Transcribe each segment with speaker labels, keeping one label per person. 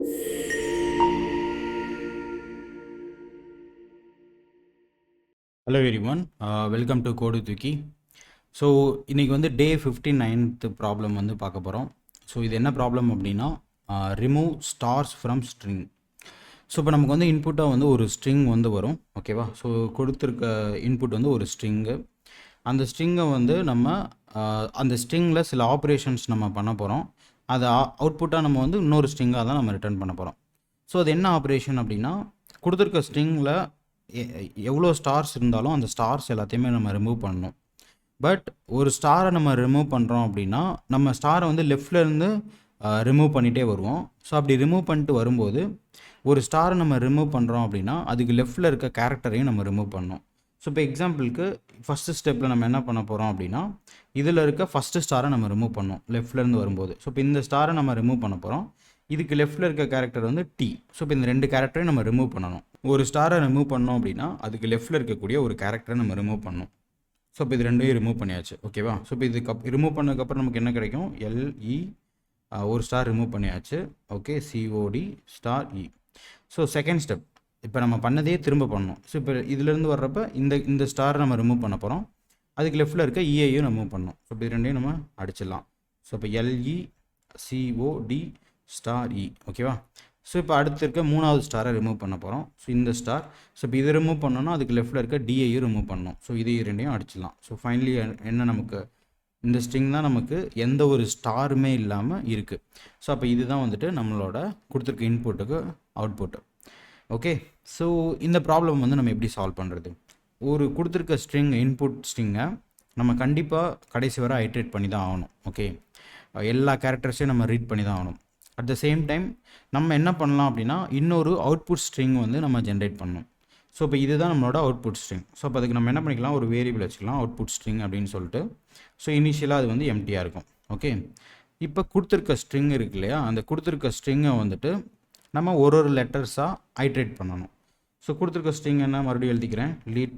Speaker 1: Hello everyone, welcome to கோடு தூக்கி. So இன்றைக்கி வந்து டே 59th ப்ராப்ளம் வந்து பார்க்க போகிறோம். ஸோ இது என்ன ப்ராப்ளம் அப்படின்னா, remove stars from string. So இப்போ நமக்கு வந்து இன்புட்டாக வந்து ஒரு ஸ்ட்ரிங் வந்து வரும், ஓகேவா? ஸோ கொடுத்துருக்க இன்புட் வந்து ஒரு ஸ்ட்ரிங்கு. அந்த ஸ்ட்ரிங்கை வந்து நம்ம அந்த ஸ்ட்ரிங்கில் சில ஆப்ரேஷன்ஸ் நம்ம பண்ண போகிறோம். அதை அவுட்புட்டாக நம்ம வந்து இன்னொரு ஸ்ட்ரிங்காக தான் நம்ம ரிட்டர்ன் பண்ண போகிறோம். ஸோ அது என்ன ஆப்ரேஷன் அப்படின்னா, கொடுத்துருக்க ஸ்ட்ரிங்கில் எவ்வளோ ஸ்டார்ஸ் இருந்தாலும் அந்த ஸ்டார்ஸ் எல்லாத்தையுமே நம்ம ரிமூவ் பண்ணணும். பட் ஒரு ஸ்டாரை நம்ம ரிமூவ் பண்ணுறோம் அப்படின்னா, நம்ம ஸ்டாரை வந்து லெஃப்ட்லேருந்து ரிமூவ் பண்ணிகிட்டே வருவோம். ஸோ அப்படி ரிமூவ் பண்ணிட்டு வரும்போது ஒரு ஸ்டாரை நம்ம ரிமூவ் பண்ணுறோம் அப்படின்னா அதுக்கு லெஃப்ட்டில் இருக்க கேரக்டரையும் நம்ம ரிமூவ் பண்ணணும். ஸோ இப்போ எக்ஸாம்பிளுக்கு ஃபஸ்ட்டு ஸ்டெப்பில் நம்ம என்ன பண்ண போகிறோம் அப்படின்னா, இதில் இருக்க ஃபஸ்ட்டு ஸ்டாரை நம்ம ரிமூவ் பண்ணோம் லெஃப்ட்லேருந்து வரும்போது. ஸோ இப்போ இந்த ஸ்டாரை நம்ம ரிமூவ் பண்ண போகிறோம். இதுக்கு லெஃப்ட்டில் இருக்க கேரக்டர் வந்து டி. ஸோ இப்போ இந்த ரெண்டு கேரக்டரையும் நம்ம ரிமூவ் பண்ணணும். ஒரு ஸ்டாரை ரிமூவ் பண்ணோம் அப்படின்னா அதுக்கு லெஃப்ட்டில் இருக்கக்கூடிய ஒரு கேரக்டரை நம்ம ரிமூவ் பண்ணணும். ஸோ இப்போ இது ரெண்டையும் ரிமூவ் பண்ணியாச்சு, ஓகேவா? ஸோ இப்போ இதுக்கு ரிமூவ் பண்ணதுக்கப்புறம் நமக்கு என்ன கிடைக்கும்? எல்இ ஒரு ஸ்டார் ரிமூவ் பண்ணியாச்சு, okay. COD star i. So second step, இப்போ நம்ம பண்ணதே திரும்ப பண்ணணும். ஸோ இப்போ இதுலேருந்து வர்றப்ப இந்த ஸ்டாரை நம்ம ரிமூவ் பண்ண போகிறோம். அதுக்கு லெஃப்ட்டில் இருக்க இஐயும் ரிமூவ் பண்ணணும். ஸோ இப்போ இது ரெண்டையும் நம்ம அடிச்சிடலாம். ஸோ இப்போ எல்இ சிஓடி ஸ்டார் இ, ஓகேவா? ஸோ இப்போ அடுத்து இருக்க மூணாவது ஸ்டாரை ரிமூவ் பண்ண போகிறோம். ஸோ இந்த ஸ்டார். ஸோ இப்போ இதை ரிமூவ் பண்ணோன்னா அதுக்கு லெஃப்ட்டில் இருக்க டிஐயும் ரிமூவ் பண்ணணும். ஸோ இதையும் ரெண்டையும் அடிச்சிடலாம். ஸோ ஃபைனலி என்ன, நமக்கு இந்த ஸ்ட்ரிங் தான் நமக்கு எந்த ஒரு ஸ்டாருமே இல்லாமல் இருக்குது. ஸோ அப்போ இதுதான் வந்துட்டு நம்மளோட கொடுத்துருக்க இன்புட்டுக்கு அவுட்புட்டு, ஓகே. ஸோ இந்த ப்ராப்ளம் வந்து நம்ம எப்படி சால்வ் பண்ணுறது? ஒரு கொடுத்துருக்க ஸ்ட்ரிங் இன்புட் ஸ்ட்ரிங்கை நம்ம கண்டிப்பாக கடைசி வரை ஐட்ரேட் பண்ணி தான் ஆகணும், ஓகே. எல்லா கேரக்டர்ஸையும் நம்ம ரீட் பண்ணி தான் ஆகணும். அட் த சேம் டைம் நம்ம என்ன பண்ணலாம் அப்படின்னா, இன்னொரு அவுட்புட் ஸ்ட்ரிங் வந்து நம்ம ஜென்ரேட் பண்ணணும். ஸோ இப்போ இதுதான் நம்மளோட அவுட்புட் ஸ்ட்ரிங். ஸோ அப்போ அதுக்கு நம்ம என்ன பண்ணிக்கலாம், ஒரு வேரியபிள் வச்சுக்கலாம், அவுட்புட் ஸ்ட்ரிங் அப்படின்னு சொல்லிட்டு. ஸோ இனிஷியலாக அது வந்து எம்டியாக இருக்கும், ஓகே. இப்போ கொடுத்துருக்க ஸ்ட்ரிங் இருக்கு இல்லையா, அந்த கொடுத்துருக்க ஸ்ட்ரிங்கை வந்துட்டு நம்ம ஒரு லெட்டர்ஸாக ஐட்ரேட் பண்ணணும். ஸோ கொடுத்துருக்க ஸ்ட்ரிங் என்ன, மறுபடியும் எழுதிக்கிறேன், lead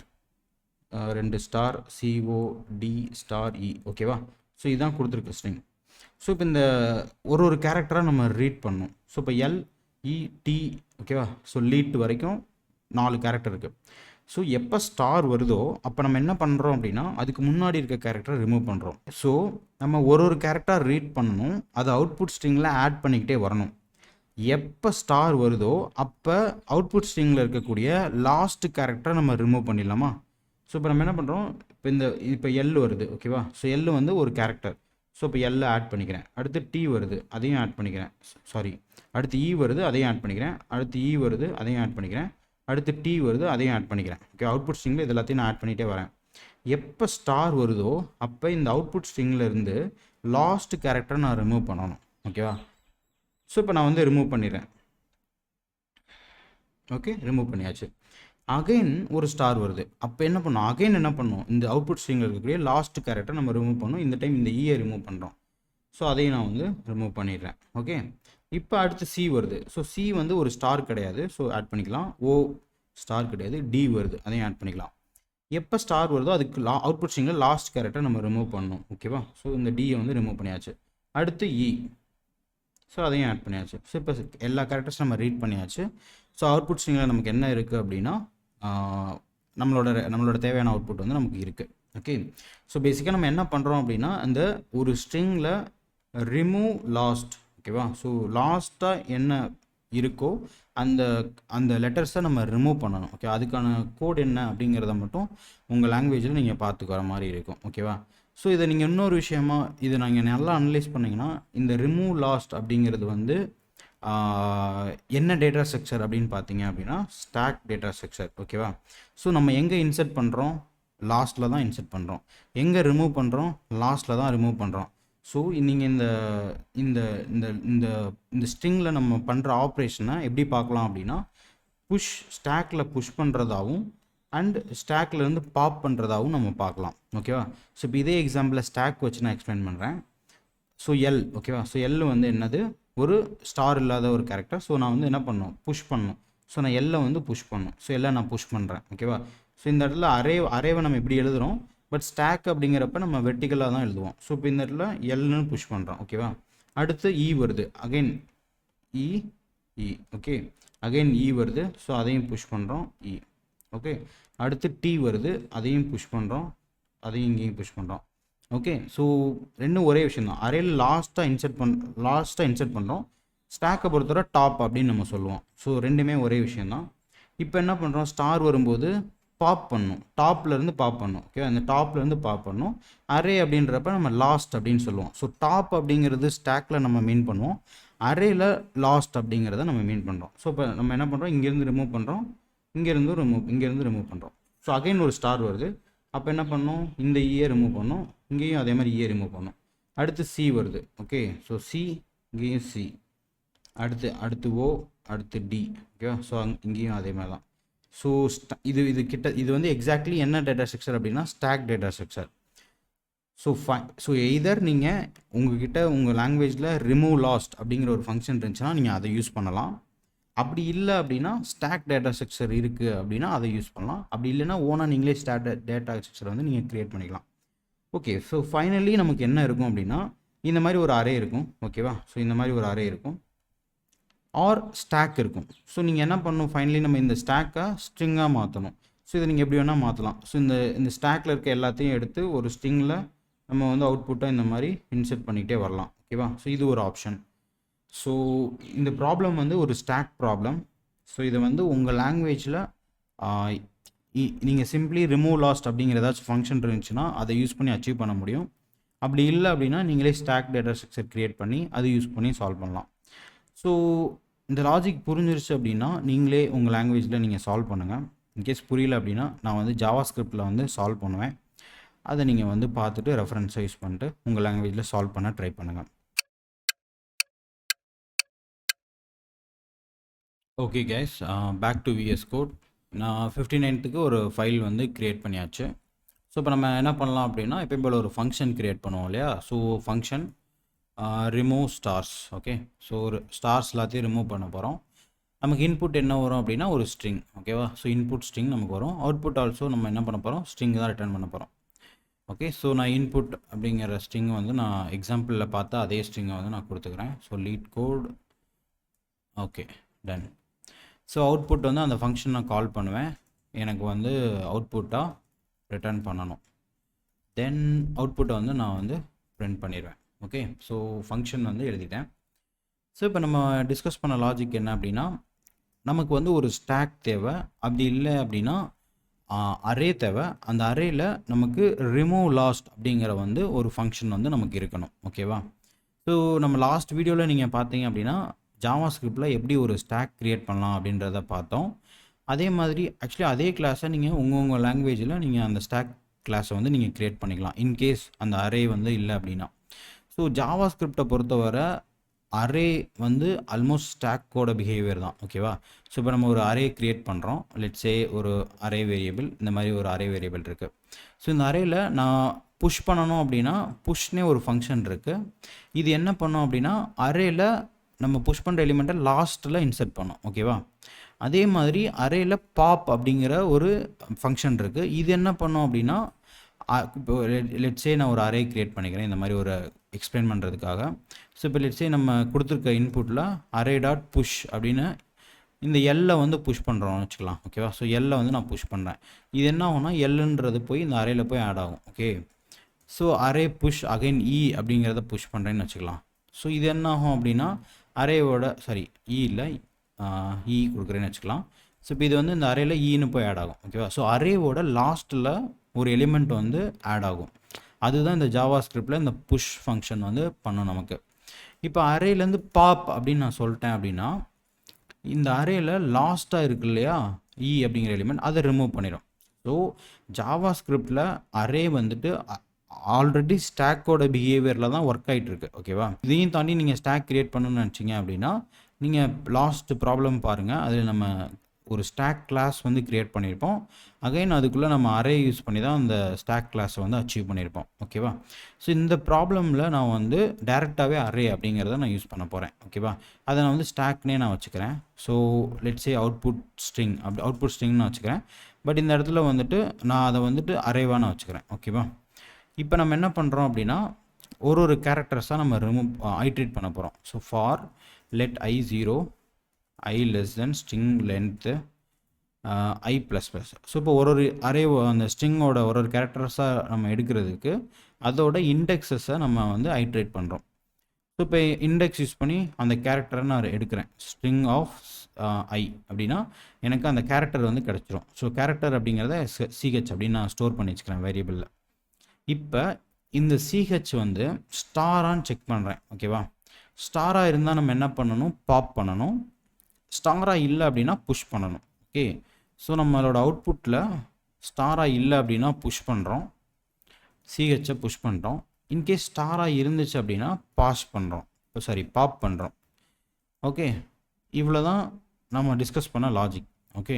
Speaker 1: 2 star COD star i, ஓகேவா? ஸோ இதுதான் கொடுத்துருக்க ஸ்ட்ரிங். ஸோ இப்போ இந்த ஒரு கேரக்டராக நம்ம ரீட் பண்ணணும். ஸோ இப்போ எல்இடி, ஓகேவா? ஸோ லீட் வரைக்கும் 4 கேரக்டர் இருக்குது. ஸோ எப்போ ஸ்டார் வருதோ அப்போ நம்ம என்ன பண்ணுறோம் அப்படின்னா, அதுக்கு முன்னாடி இருக்க கேரக்டரை ரிமூவ் பண்ணுறோம். ஸோ நம்ம ஒரு கேரக்டர் ரீட் பண்ணணும், அதை அவுட்புட் ஸ்ட்ரிங்கில் ஆட் பண்ணிக்கிட்டே வரணும். எப்போ ஸ்டார் வருதோ அப்போ அவுட்புட் ஸ்ட்ரிங்கில் இருக்கக்கூடிய லாஸ்ட் கேரக்டரை நம்ம ரிமூவ் பண்ணிடலாமா? ஸோ இப்போ நம்ம என்ன பண்ணுறோம், இப்போ எல் வருது, ஓகேவா? ஸோ எல் வந்து ஒரு கேரக்டர். ஸோ இப்போ எல்லை ஆட் பண்ணிக்கிறேன். அடுத்து டி வருது, அதையும் ஆட் பண்ணிக்கிறேன். அடுத்து இ வருது, அதையும் ஆட் பண்ணிக்கிறேன். அடுத்து இ வருது, அதையும் ஆட் பண்ணிக்கிறேன். அடுத்து டி வருது, அதையும் ஆட் பண்ணிக்கிறேன், ஓகே. அவுட்புட் ஸ்ட்ரிங்கில் இது எல்லாத்தையும் நான் ஆட் பண்ணிகிட்டே வரேன். எப்போ ஸ்டார் வருதோ அப்போ இந்த அவுட்புட் ஸ்ட்ரிங்கில் இருந்து லாஸ்ட் கேரக்டரை நான் ரிமூவ் பண்ணணும், ஓகேவா? ஸோ இப்போ நான் வந்து ரிமூவ் பண்ணிடுறேன், ஓகே. ரிமூவ் பண்ணியாச்சு. அகைன் ஒரு ஸ்டார் வருது, அப்போ என்ன பண்ணும், அகைன் என்ன பண்ணும், இந்த அவுட்புட் ஸ்ட்ரிங்கில் இருக்கக்கூடிய லாஸ்ட் கேரக்டர் நம்ம ரிமூவ் பண்ணோம். இந்த டைம் இந்த இயை ரிமூவ் பண்ணுறோம். ஸோ அதையும் நான் வந்து ரிமூவ் பண்ணிடுறேன், ஓகே. இப்போ அடுத்து சி வருது. ஸோ சி வந்து ஒரு ஸ்டார் கிடையாது, ஸோ ஆட் பண்ணிக்கலாம். ஓ ஸ்டார் கிடையாது, டி வருது, அதையும் ஆட் பண்ணிக்கலாம். எப்போ ஸ்டார் வருதோ அதுக்கு அவுட்புட் ஸ்ட்ரிங்கில் லாஸ்ட் கேரக்டர் நம்ம ரிமூவ் பண்ணணும், ஓகேவா? ஸோ இந்த டியை வந்து ரிமூவ் பண்ணியாச்சு. அடுத்து இ, ஸோ அதையும் ஆட் பண்ணியாச்சு. ஸோ இப்போ எல்லா கேரக்டர்ஸ் நம்ம ரீட் பண்ணியாச்சு. ஸோ அவுட்புட் ஸ்ட்ரிங்கில் நமக்கு என்ன இருக்குது அப்படின்னா, நம்மளோட தேவையான அவுட்புட் வந்து நமக்கு இருக்குது, ஓகே. ஸோ பேசிக்காக நம்ம என்ன பண்ணுறோம் அப்படின்னா, அந்த ஒரு ஸ்ட்ரிங்கில் ரிமூவ் லாஸ்ட், ஓகேவா? ஸோ லாஸ்ட்டாக என்ன இருக்கோ அந்த லெட்டர்ஸை நம்ம ரிமூவ் பண்ணணும், ஓகே. அதுக்கான கோட் என்ன அப்படிங்கிறத மட்டும் உங்கள் லாங்குவேஜில் நீங்கள் பார்த்துக்கிற மாதிரி இருக்கும், ஓகேவா? ஸோ இதை நீங்கள் இன்னொரு விஷயமா இதை நீங்கள் நல்லா அனலைஸ் பண்ணிங்கன்னா, இந்த ரிமூவ் லாஸ்ட் அப்படிங்கிறது வந்து என்ன டேட்டா ஸ்ட்ரக்சர் அப்படின்னு பார்த்தீங்க அப்படின்னா, ஸ்டாக் டேட்டா ஸ்ட்ரக்சர், ஓகேவா? ஸோ நம்ம எங்கே இன்சர்ட் பண்ணுறோம், லாஸ்ட்டில் தான் இன்சர்ட் பண்ணுறோம். எங்கே ரிமூவ் பண்ணுறோம், லாஸ்ட்டில் தான் ரிமூவ் பண்ணுறோம். ஸோ நீங்கள் இந்த இந்த இந்த இந்த இந்த ஸ்ட்ரிங்கில் நம்ம பண்ணுற ஆப்ரேஷனை எப்படி பார்க்கலாம் அப்படின்னா, ஸ்டாக்கில் புஷ் பண்ணுறதாகவும் அண்ட் ஸ்டாக்லேருந்து பாப் பண்ணுறதாகவும் நம்ம பார்க்கலாம், ஓகேவா? ஸோ இப்போ இதே எக்ஸாம்பிளில் ஸ்டாக் வச்சு நான் எக்ஸ்பிளைன் பண்ணுறேன். ஸோ எல், ஓகேவா? ஸோ எல் வந்து என்னது, ஒரு ஸ்டார் இல்லாத ஒரு கேரக்டர். ஸோ நான் வந்து என்ன பண்ணணும், புஷ் பண்ணணும். ஸோ நான் எல்லை வந்து புஷ் பண்ணணும். ஸோ எல்லாம் நான் புஷ் பண்ணுறேன், ஓகேவா? ஸோ இந்த இடத்துல அரேவை நம்ம இப்படி எழுதுகிறோம், பட் ஸ்டாக் அப்படிங்கிறப்ப நம்ம வெர்டிக்கலாக தான் எழுதுவோம். ஸோ இப்போ இந்த இடத்துல எல்னு புஷ் பண்ணுறோம், ஓகேவா? அடுத்து இ வருது, அகைன் இ இ. ஓகே, அகைன் இ வருது, ஸோ அதையும் புஷ் பண்ணுறோம் இ. ஓகே, அடுத்து டி வருது, அதையும் புஷ் பண்ணுறோம், அதையும் இங்கேயும் புஷ் பண்ணுறோம். ஓகே, ஸோ ரெண்டும் ஒரே விஷயம் தான். அரேயில் லாஸ்ட்டாக இன்சர்ட் பண்ணுறோம். ஸ்டாக்கை பொறுத்தவரை டாப் அப்படின்னு நம்ம சொல்லுவோம். ஸோ ரெண்டுமே ஒரே விஷயந்தான். இப்போ என்ன பண்ணுறோம், ஸ்டார் வரும்போது பாப் பண்ணும், டாப்லேருந்து பாப் பண்ணும். ஓகே, அந்த டாப்லேருந்து பாப் பண்ணும். அரே அப்படின்றப்ப நம்ம லாஸ்ட் அப்படின்னு சொல்லுவோம். ஸோ டாப் அப்படிங்கிறது ஸ்டாக்கில் நம்ம மீன் பண்ணுவோம், அரேயில் லாஸ்ட் அப்படிங்கிறத நம்ம மீன் பண்ணுறோம். ஸோ இப்போ நம்ம என்ன பண்ணுறோம், இங்கேருந்து ரிமூவ் பண்ணுறோம், இங்கேருந்து ரிமூவ் பண்ணுறோம். ஸோ அகைன் ஒரு ஸ்டார் வருது, அப்போ என்ன பண்ணோம், இந்த ஈயை ரிமூவ் பண்ணோம், இங்கேயும் அதே மாதிரி ஈயை ரிமூவ் பண்ணோம். அடுத்து சி வருது. ஓகே, ஸோ சி, இங்கேயும் சி, அடுத்து ஓ, அடுத்து டி. ஓகேவா, ஸோ இங்கேயும் அதே மாதிரி தான். ஸோ இது வந்து எக்ஸாக்ட்லி என்ன டேட்டா ஸ்ட்ரக்சர் அப்படின்னா stack data structure. So either நீங்கள் உங்ககிட்ட உங்கள் லாங்குவேஜில் ரிமூவ் லாஸ்ட் அப்படிங்கிற ஒரு ஃபங்க்ஷன் இருந்துச்சுன்னா நீங்கள் அதை யூஸ் பண்ணலாம். அப்படி இல்லை அப்படின்னா ஸ்டாக் டேட்டா ஸ்ட்ரக்சர் இருக்குது அப்படின்னா அதை யூஸ் பண்ணலாம். அப்படி இல்லைன்னா ஓனாக நீங்களே ஸ்டாக் டேட்டா ஸ்ட்ரக்சர் வந்து நீங்கள் க்ரியேட் பண்ணிக்கலாம். ஓகே, ஸோ ஃபைனலி நமக்கு என்ன இருக்கும் அப்படின்னா இந்த மாதிரி ஒரு அரே இருக்கும். ஓகேவா, ஸோ இந்த மாதிரி ஒரு அரே இருக்கும், ஆர் ஸ்டாக் இருக்கும். ஸோ நீங்கள் என்ன பண்ணணும், ஃபைனலி நம்ம இந்த ஸ்டாக்கை ஸ்ட்ரிங்காக மாற்றணும். ஸோ இதை நீங்கள் எப்படி வேணால் மாற்றலாம். ஸோ இந்த ஸ்டாக்கில் இருக்க எல்லாத்தையும் எடுத்து ஒரு ஸ்ட்ரிங்கில் நம்ம வந்து அவுட்புட்டாக இந்த மாதிரி இன்செர்ட் பண்ணிக்கிட்டே வரலாம். ஓகேவா, ஸோ இது ஒரு ஆப்ஷன். ஸோ இந்த ப்ராப்ளம் வந்து ஒரு ஸ்டாக் ப்ராப்ளம். ஸோ இதை வந்து உங்கள் லாங்குவேஜில் நீங்கள் சிம்பிளி ரிமூவ் லாஸ்ட் அப்படிங்கிற ஏதாச்சும் ஃபங்க்ஷன் இருந்துச்சுன்னா அதை யூஸ் பண்ணி அச்சீவ் பண்ண முடியும். அப்படி இல்லை அப்படின்னா நீங்களே ஸ்டாக் டேட்டா ஸ்ட்ரக்சர் க்ரியேட் பண்ணி அதை யூஸ் பண்ணி சால்வ் பண்ணலாம். ஸோ இந்த லாஜிக் புரிஞ்சிருச்சு அப்படின்னா நீங்களே உங்கள் லாங்குவேஜில் நீங்கள் சால்வ் பண்ணுங்கள். இன்கேஸ் புரியல அப்படின்னா நான் வந்து ஜாவா ஸ்கிரிப்டில் வந்து சால்வ் பண்ணுவேன். அதை நீங்கள் வந்து பார்த்துட்டு ரெஃபரன்ஸை யூஸ் பண்ணிட்டு உங்கள் லாங்குவேஜில் சால்வ் பண்ண ட்ரை பண்ணுங்கள். Okay guys, back to VS code. நான் 59க்கு ஒரு ஃபைல் வந்து க்ரியேட் பண்ணியாச்சு. ஸோ இப்போ நம்ம என்ன பண்ணலாம் அப்படின்னா எப்பயும் போல் ஒரு ஃபங்க்ஷன் க்ரியேட் பண்ணுவோம் இல்லையா. So function remove stars. Okay, so ஒரு ஸ்டார்ஸ் எல்லாத்தையும் ரிமூவ் பண்ண போகிறோம். நமக்கு இன்புட் என்ன வரும் அப்படின்னா ஒரு ஸ்ட்ரிங். ஓகேவா, ஸோ இன்புட் ஸ்ட்ரிங் நமக்கு வரும். அவுட்புட் ஆல்சோ நம்ம என்ன பண்ண போகிறோம், ஸ்ட்ரிங் தான் ரிட்டர்ன் பண்ண போகிறோம். ஓகே, ஸோ நான் இன்புட் அப்படிங்கிற ஸ்ட்ரிங் வந்து நான் எக்ஸாம்பிளில் பார்த்தா அதே ஸ்ட்ரிங்கை வந்து நான் கொடுத்துக்கிறேன். So LeetCode. Okay, done. So output வந்து அந்த ஃபங்க்ஷன் நான் கால் பண்ணுவேன், எனக்கு வந்து அவுட்புட்டாக ரிட்டர்ன் பண்ணணும். தென் அவுட்புட்டை வந்து நான் வந்து பிரிண்ட் பண்ணிடுவேன். ஓகே, ஸோ ஃபங்க்ஷன் வந்து எழுதிட்டேன். ஸோ இப்போ நம்ம டிஸ்கஸ் பண்ண லாஜிக் என்ன அப்படின்னா நமக்கு வந்து ஒரு ஸ்டாக் தேவை, அப்படி இல்லை அப்படின்னா அரே தேவை. அந்த அரேயில் நமக்கு ரிமூவ் லாஸ்ட் அப்படிங்கிற வந்து ஒரு ஃபங்க்ஷன் வந்து நமக்கு இருக்கணும். ஓகேவா, ஸோ நம்ம லாஸ்ட் வீடியோவில் நீங்கள் பார்த்தீங்க அப்படின்னா ஜாவா ஸ்கிரிப்டில் எப்படி ஒரு ஸ்டாக் க்ரியேட் பண்ணலாம் அப்படின்றத பார்த்தோம். அதே மாதிரி ஆக்சுவலி அதே கிளாஸை நீங்கள் உங்கள் லாங்குவேஜில் நீங்கள் அந்த ஸ்டாக் கிளாஸை வந்து நீங்கள் க்ரியேட் பண்ணிக்கலாம் இன்கேஸ் அந்த அரே வந்து இல்லை அப்படின்னா. ஸோ ஜாவா ஸ்கிரிப்டை பொறுத்தவரை அரே வந்து ஆல்மோஸ்ட் ஸ்டாக்கோட பிஹேவியர் தான். ஓகேவா, ஸோ இப்போ நம்ம ஒரு அரே க்ரியேட் பண்ணுறோம். லெட்ஸே ஒரு அரே வேரியபிள், இந்த மாதிரி ஒரு அரே வேரியபிள் இருக்குது. ஸோ இந்த அரேயில் நான் புஷ் பண்ணணும் அப்படின்னா புஷ்னே ஒரு ஃபங்க்ஷன் இருக்குது. இது என்ன பண்ணோம் அப்படின்னா அரேயில் நம்ம புஷ் பண்ணுற எலிமெண்ட்டை லாஸ்ட்டில் இன்சர்ட் பண்ணோம். ஓகேவா, அதே மாதிரி அரேயில் பாப் அப்படிங்கிற ஒரு ஃபங்க்ஷன் இருக்குது. இது என்ன பண்ணோம் அப்படின்னா இப்போ லெட்ஸே நான் ஒரு அரே க்ரியேட் பண்ணிக்கிறேன் இந்த மாதிரி ஒரு எக்ஸ்பிளைன் பண்ணுறதுக்காக. ஸோ இப்போ லெட்ஸே நம்ம கொடுத்துருக்க இன்புட்டில் அரே டாட் புஷ் அப்படின்னு இந்த எல்லை வந்து புஷ் பண்ணுறோம்னு வச்சுக்கலாம். ஓகேவா, ஸோ எல்லை வந்து நான் புஷ் பண்ணுறேன். இது என்ன ஆகும்னா எல்லுன்றது போய் இந்த அரேயில் போய் ஆட் ஆகும். Okay, so array push again இ அப்படிங்கிறத புஷ் பண்ணுறேன்னு வச்சுக்கலாம். ஸோ இது என்ன ஆகும் அப்படின்னா அரேவோட இ இல்லை இ கொடுக்குறேன்னு வச்சுக்கலாம். ஸோ இப்போ இது வந்து இந்த அரேயில் ஈன்னு போய் ஆட் ஆகும். ஓகேவா, ஸோ அரேவோட லாஸ்ட்டில் ஒரு எலிமெண்ட் வந்து ஆட் ஆகும். அதுதான் இந்த ஜாவா ஸ்கிரிப்டில் இந்த புஷ் ஃபங்க்ஷன் வந்து பண்ணும் நமக்கு. இப்போ அரேலேருந்து பாப் அப்படின்னு நான் சொல்லிட்டேன் அப்படின்னா இந்த அரேயில் லாஸ்ட்டாக இருக்கு இல்லையா இ அப்படிங்கிற எலிமெண்ட், அதை ரிமூவ் பண்ணிடும். ஸோ ஜாவா ஸ்கிரிப்டில் அரே வந்துட்டு ஆல்ரெடி ஸ்டாக்கோட பிஹேவியரில் தான் ஒர்க் ஆகிட்டு இருக்கு. ஓகேவா, இதையும் தாண்டி நீங்கள் ஸ்டாக் க்ரியேட் பண்ணணும்னு நினச்சிங்க அப்படின்னா நீங்கள் லாஸ்ட் ப்ராப்ளம் பாருங்கள். அதில் நம்ம ஒரு ஸ்டாக் கிளாஸ் வந்து க்ரியேட் பண்ணியிருப்போம். அகைன் அதுக்குள்ளே நம்ம அரே யூஸ் பண்ணி தான் அந்த ஸ்டாக் கிளாஸை வந்து அச்சீவ் பண்ணியிருப்போம். ஓகேவா, ஸோ இந்த ப்ராப்ளமில் நான் வந்து டேரெக்டாகவே அரே அப்படிங்கிறத நான் யூஸ் பண்ண போகிறேன். ஓகேவா, அதை நான் வந்து ஸ்டாக்னே நான் வச்சுக்கிறேன். ஸோ லெட்ஸே அவுட்புட் ஸ்ட்ரிங்னு நான் வச்சுக்கிறேன். பட் இந்த இடத்துல வந்துட்டு நான் அதை வந்துட்டு அரேவாக நான் வச்சுக்கிறேன். ஓகேவா, இப்போ நம்ம என்ன பண்ணுறோம் அப்படின்னா ஒரு கேரக்டர்ஸாக நம்ம ஐட்ரேட் பண்ண போகிறோம். So for let i 0 I less than string length I plus plus. So இப்போ ஒரு அரே அந்த ஸ்ட்ரிங்கோட ஒரு கேரக்டர்ஸாக நம்ம எடுக்கிறதுக்கு அதோட இண்டெக்ஸஸை நம்ம வந்து ஐட்ரேட் பண்ணுறோம். ஸோ இப்போ இண்டெக்ஸ் யூஸ் பண்ணி அந்த கேரக்டரை நான் எடுக்கிறேன். ஸ்ட்ரிங் ஆஃப் ஐ அப்படின்னா எனக்கு அந்த கேரக்டர் வந்து கிடச்சிரும். ஸோ கேரக்டர் அப்படிங்கிறத சிஹெச் அப்படின்னு நான் ஸ்டோர் பண்ணி வச்சுக்கிறேன் வேரியபிளில். இப்போ இந்த சிஹெச் வந்து ஸ்டாரான்னு செக் பண்ணுறேன். ஓகேவா? ஸ்டாராக இருந்தால் நம்ம என்ன பண்ணணும்? பாப் பண்ணணும். ஸ்டாராக இல்லை அப்படின்னா புஷ் பண்ணணும். ஓகே, ஸோ நம்மளோட அவுட்புட்டில் ஸ்டாராக இல்லை அப்படின்னா புஷ் பண்ணுறோம், சிஹெச்சை புஷ் பண்ணுறோம். இன்கேஸ் ஸ்டாராக இருந்துச்சு அப்படின்னா பாஸ் பண்ணுறோம், பாப் பண்ணுறோம். ஓகே, இவ்வளோ தான் நம்ம டிஸ்கஸ் பண்ண லாஜிக். ஓகே,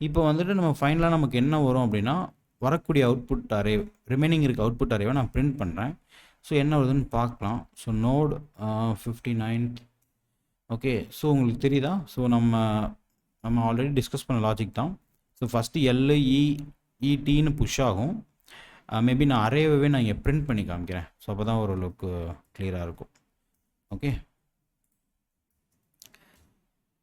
Speaker 1: இப்போ வந்துட்டு நம்ம ஃபைனலாக நமக்கு என்ன வரும் அப்படின்னா வரக்கூடிய அவுட்புட் அரே, ரிமைனிங் இருக்க அவுட்புட் அரேவை நான் பிரிண்ட் பண்ணுறேன். ஸோ என்ன வருதுன்னு பார்க்கலாம். So note 59. ஓகே, ஸோ உங்களுக்கு தெரியுதா? ஸோ நம்ம ஆல்ரெடி டிஸ்கஸ் பண்ண லாஜிக் தான். ஸோ ஃபஸ்ட்டு எல்இஇடின்னு புஷ் ஆகும். மேபி நான் அரேவே நான் இங்கே பிரிண்ட் பண்ணி காமிக்கிறேன். ஸோ அப்போ தான் ஓரளவுக்கு கிளியராக இருக்கும். ஓகே,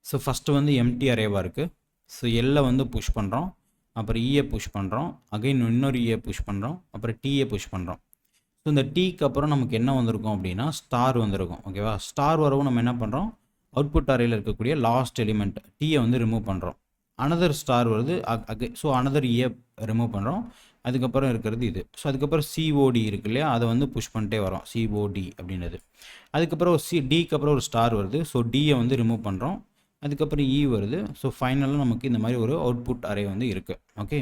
Speaker 1: ஸோ ஃபஸ்ட்டு வந்து எம்டி அரேவாக இருக்குது. ஸோ எல்லை வந்து புஷ் பண்ணுறோம், அப்புறம் இஏ புஷ் பண்ணுறோம், அகைன் இன்னொரு இஏ புஷ் பண்ணுறோம், அப்புறம் டிஏ புஷ் பண்ணுறோம். ஸோ இந்த டீக்கு அப்புறம் நமக்கு என்ன வந்திருக்கும் அப்படின்னா ஸ்டார் வந்திருக்கும். ஓகேவா? ஸ்டார் வரவும் நம்ம என்ன பண்ணுறோம்? அவுட்புட் அரேயில் இருக்கக்கூடிய லாஸ்ட் எலிமெண்ட் டீயை வந்து ரிமூவ் பண்ணுறோம். அனதர் ஸ்டார் வருது, ஸோ அனதர் இஏ ரிமூவ் பண்ணுறோம். அதுக்கப்புறம் இருக்கிறது இது. ஸோ அதுக்கப்புறம் சிஓடி இருக்கு இல்லையா, அதை வந்து புஷ் பண்ணிட்டே வரோம், சிஓடி அப்படின்றது. அதுக்கப்புறம் டிக்கு அப்புறம் ஒரு ஸ்டார் வருது, ஸோ டியை வந்து ரிமூவ் பண்ணுறோம். அதுக்கப்புறம் இ வருது. ஸோ ஃபைனலாக நமக்கு இந்த மாதிரி ஒரு அவுட்புட் அரே வந்து இருக்குது. ஓகே,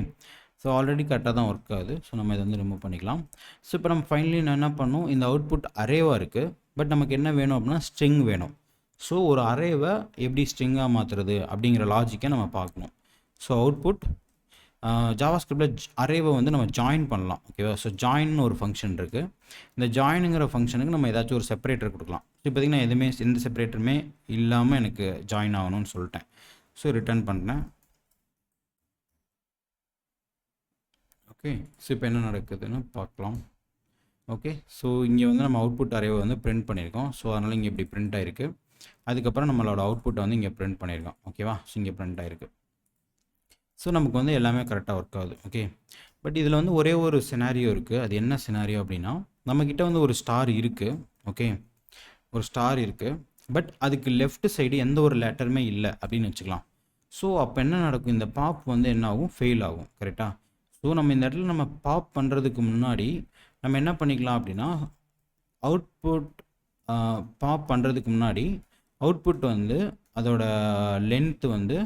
Speaker 1: ஸோ ஆல்ரெடி கரெக்டாக தான் ஒர்க் ஆகுது. ஸோ நம்ம இதை வந்து ரிமூவ் பண்ணிக்கலாம். ஸோ இப்போ நம்ம ஃபைனலி என்ன பண்ணணும்? இந்த அவுட்புட் அரேவாக இருக்குது, பட் நமக்கு என்ன வேணும் அப்படின்னா ஸ்ட்ரிங் வேணும். ஸோ ஒரு அரேவை எப்படி ஸ்ட்ரிங்காக மாற்றுறது அப்படிங்கிற லாஜிக்கை நம்ம பார்க்கணும். ஸோ அவுட்புட் ஜாவாஸ்கிரிப்டில் அரேவை வந்து நம்ம ஜாயின் பண்ணலாம். ஓகேவா? ஸோ ஜாயின்னு ஒரு ஃபங்க்ஷன் இருக்குது. இந்த ஜாயினுங்கிற ஃபங்க்ஷனுக்கு நம்ம ஏதாச்சும் ஒரு செப்பரேட்டர் கொடுக்கலாம். ஸோ இப்போதைக்கு எதுவுமே எந்த செப்பரேட்டருமே இல்லாமல் எனக்கு ஜாயின் ஆகணும்னு சொல்லிட்டேன். ஸோ ரிட்டர்ன் பண்ணுறேன். ஓகே, ஸோ இப்போ என்ன நடக்குதுன்னு பார்க்கலாம். ஓகே, ஸோ இங்கே வந்து நம்ம அவுட்புட் அரேவை வந்து பிரிண்ட் பண்ணியிருக்கோம். ஸோ அதனால் இங்கே இப்படி பிரிண்ட் ஆகிருக்கு. அதுக்கப்புறம் நம்மளோட அவுட்புட்டை வந்து இங்கே பிரிண்ட் பண்ணியிருக்கோம். ஓகேவா? ஸோ இங்கே பிரிண்ட் ஆகிருக்கு. ஸோ நமக்கு வந்து எல்லாமே கரெக்டாக ஒர்க் ஆகுது. ஓகே, பட் இதில் வந்து ஒரே ஒரு சினாரியோ இருக்குது. அது என்ன சினாரியோ அப்படின்னா, நம்மக்கிட்ட வந்து ஒரு ஸ்டார் இருக்குது. ஓகே, ஒரு ஸ்டார் இருக்குது, பட் அதுக்கு லெஃப்ட் சைடு எந்த ஒரு லெட்டருமே இல்லை அப்படின்னு வச்சுக்கலாம். ஸோ அப்போ என்ன நடக்கும்? இந்த பாப் வந்து என்ன ஆகும்? ஃபெயில் ஆகும். கரெக்டாக? ஸோ நம்ம இந்த இடத்துல நம்ம பாப் பண்ணுறதுக்கு முன்னாடி நம்ம என்ன பண்ணிக்கலாம் அப்படின்னா, அவுட்புட் பாப் பண்ணுறதுக்கு முன்னாடி அவுட்புட் வந்து அதோட லென்த்து வந்து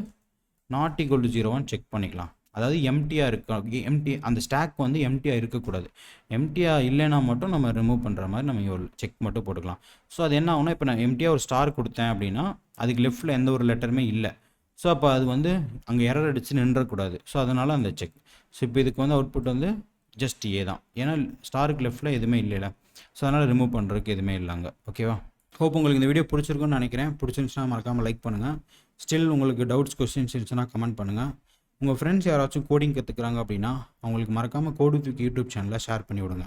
Speaker 1: நாட் ஈக்குவல் டு 0 செக் பண்ணிக்கலாம். அதாவது எம்டியாக இருக்கா, அந்த ஸ்டாக் வந்து எம்டியாக இருக்கக்கூடாது. எம்டியாக இல்லைன்னா மட்டும் நம்ம ரிமூவ் பண்ணுற மாதிரி நம்ம ஒரு செக் மட்டும் போட்டுக்கலாம். ஸோ அது என்ன ஆகுனா, இப்போ நான் எம்டியாக ஒரு ஸ்டார் கொடுத்தேன் அப்படின்னா அதுக்கு லெஃப்ட்டில் எந்த ஒரு லெட்டருமே இல்லை. ஸோ அப்போ அது வந்து அங்கே எரர் அடித்து நின்றக்கூடாது. ஸோ அதனால் அந்த செக். ஸோ இப்போ இதுக்கு வந்து அவுட்புட் வந்து ஜஸ்ட் ஏ தான், ஏன்னா ஸ்டாருக்கு லெஃப்ட்டில் எதுவுமே இல்லைல்ல. ஸோ அதனால் ரிமூவ் பண்ணுறதுக்கு எதுவுமே இல்லைங்க. ஓகேவா? ஹோப் உங்களுக்கு இந்த வீடியோ பிடிச்சிருக்குன்னு நினைக்கிறேன். பிடிச்சிருந்துச்சுன்னா மறக்காமல் லைக் பண்ணுங்கள். ஸ்டில் உங்களுக்கு டவுட்ஸ், கொஸ்டின்ஸ் இருந்துச்சுன்னா கமெண்ட் பண்ணுங்கள். உங்கள் ஃப்ரெண்ட்ஸ் யாராச்சும் கோடிங் கற்றுக்குறாங்க அப்படின்னா அவங்களுக்கு மறக்காமல் கோடு தூக்கி யூடியூப் சேனலில் ஷேர் பண்ணி விடுங்க.